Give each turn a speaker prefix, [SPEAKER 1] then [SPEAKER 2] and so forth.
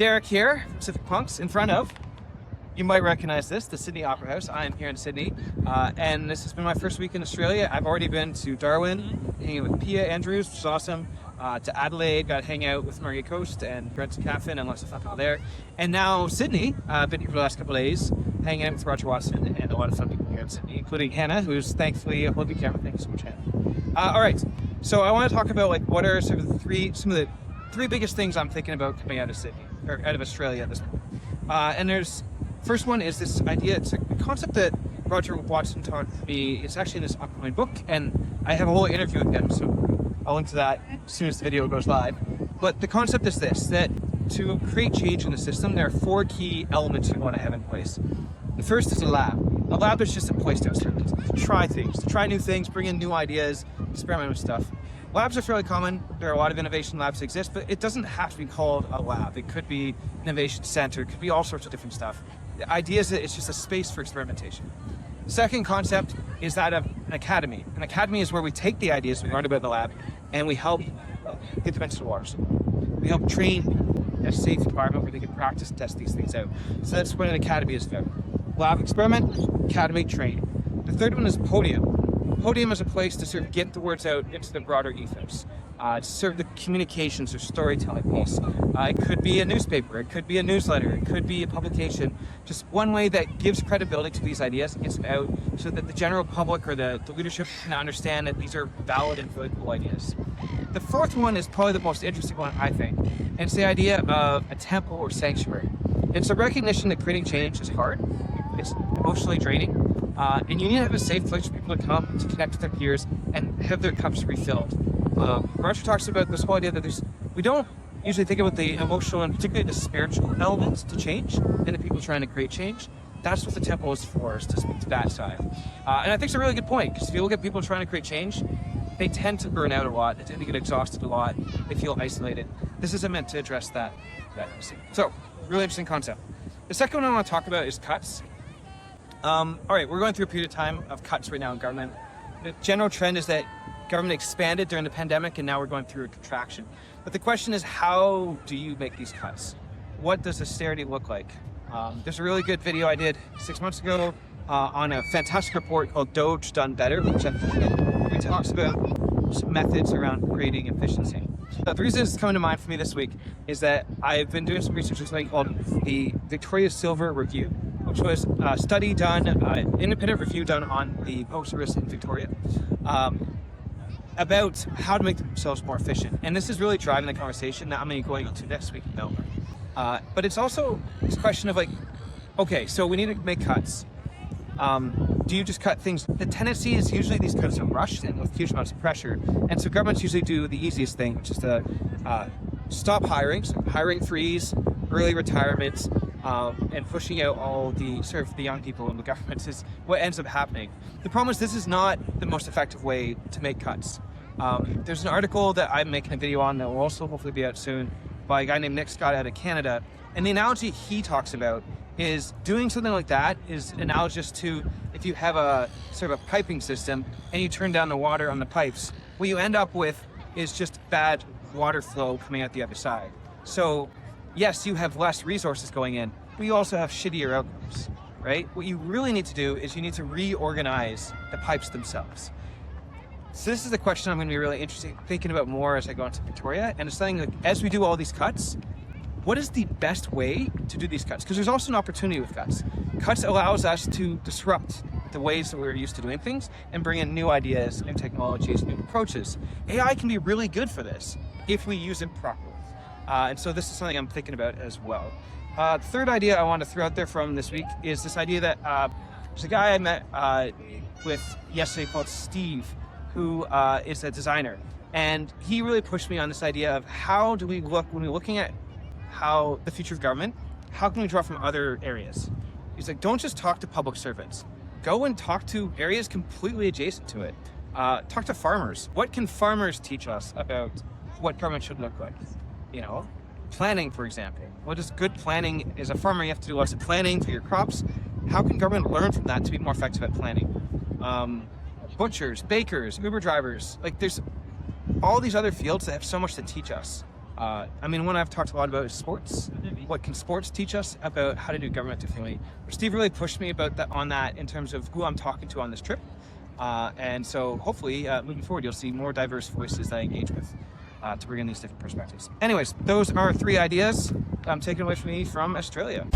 [SPEAKER 1] Derek here, Civic Punks, in front of, you might recognize this, the Sydney Opera House. I am here in Sydney, and this has been my first week in Australia. I've already been to Darwin, hanging with Pia Andrews, which is awesome, to Adelaide, got to hang out with Margie Coast and Brent Caffin and lots of fun people there. And now Sydney, I've been here for the last couple of days, hanging out with Roger Watson and a lot of fun people here in Sydney, including Hannah, who's thankfully a holding camera. Thank you so much, Hannah. All right, so I want to talk about what are some of the three biggest things I'm thinking about coming out of Sydney, or out of Australia at this point. And first one is this idea, it's a concept that Roger Watson taught me. It's actually in this upcoming book, and I have a whole interview with him, so I'll link to that as soon as the video goes live. But the concept is this, that to create change in the system, there are four key elements you want to have in place. The first is a lab. A lab is just a place to try things, to try new things, bring in new ideas, experiment with stuff. Labs are fairly common. There are a lot of innovation labs that exist, but it doesn't have to be called a lab. It could be an innovation center, it could be all sorts of different stuff. The idea is that it's just a space for experimentation. The second concept is that of an academy. An academy is where we take the ideas we learned about the lab and we help get them into the waters. We help train in a safe environment where they can practice and test these things out. So that's what an academy is about. Lab, experiment, academy, train. The third one is podium. Podium is a place to sort of get the words out into the broader ethos, to serve the communications or storytelling piece. It could be a newspaper, it could be a newsletter, it could be a publication, just one way that gives credibility to these ideas and gets them out so that the general public or the leadership can understand that these are valid and really cool ideas. The fourth one is probably the most interesting one, I think, and it's the idea of a temple or sanctuary. It's a recognition that creating change is hard, it's emotionally draining, and you need to have a safe place for people to come to connect with their peers and have their cups refilled. Roger talks about this whole idea that we don't usually think about the emotional and particularly the spiritual elements to change and the people trying to create change. That's what the temple is for, is to speak to that side. And I think it's a really good point, because if you look at people trying to create change, they tend to burn out a lot, they tend to get exhausted a lot, they feel isolated. This isn't meant to address that. So, really interesting concept. The second one I want to talk about is cuts. All right, we're going through a period of time of cuts right now in government. The general trend is that government expanded during the pandemic and now we're going through a contraction. But the question is, how do you make these cuts? What does austerity look like? There's a really good video I did 6 months ago on a fantastic report called Doge Done Better, which it talks about some methods around creating efficiency. The reason it's coming to mind for me this week is that I've been doing some research on something called the Victoria Silver Review, which was a study done, independent review done on the post service in Victoria, about how to make themselves more efficient. And this is really driving the conversation that I'm going to be going into next week in Melbourne. But it's also this question of okay, so we need to make cuts. Do you just cut things? The tendency is usually these cuts are rushed and with huge amounts of pressure. And so governments usually do the easiest thing, which is to stop hiring, so hiring freeze, early retirements, and pushing out all the sort of the young people in the government is what ends up happening. The problem is this is not the most effective way to make cuts. There's an article that I'm making a video on that will also hopefully be out soon by a guy named Nick Scott out of Canada. And the analogy he talks about is doing something like that is analogous to if you have a sort of a piping system and you turn down the water on the pipes, what you end up with is just bad water flow coming out the other side. So yes, you have less resources going in, but you also have shittier outcomes, right? What you really need to do is you need to reorganize the pipes themselves. So this is the question I'm going to be really interested in thinking about more as I go into Victoria, and it's saying, like, as we do all these cuts, what is the best way to do these cuts? Because there's also an opportunity with cuts. Cuts allows us to disrupt the ways that we're used to doing things and bring in new ideas, new technologies, new approaches. AI can be really good for this if we use it properly. And so this is something I'm thinking about as well. The third idea I want to throw out there from this week is this idea that there's a guy I met with yesterday called Steve, who is a designer. And he really pushed me on this idea of how do we look, when we're looking at how the future of government, how can we draw from other areas? He's like, don't just talk to public servants. Go and talk to areas completely adjacent to it. Talk to farmers. What can farmers teach us about what government should look like? You know, planning, for example. What is good planning? As a farmer, you have to do lots of planning for your crops. How can government learn from that to be more effective at planning? Butchers, bakers, Uber drivers, like there's all these other fields that have so much to teach us I mean, one I've talked a lot about is sports. What can sports teach us about how to do government differently? Steve really pushed me about that on that in terms of who I'm talking to on this trip. And so hopefully moving forward, you'll see more diverse voices that I engage with to bring in these different perspectives. Anyways, those are 3 ideas taken away from me from Australia.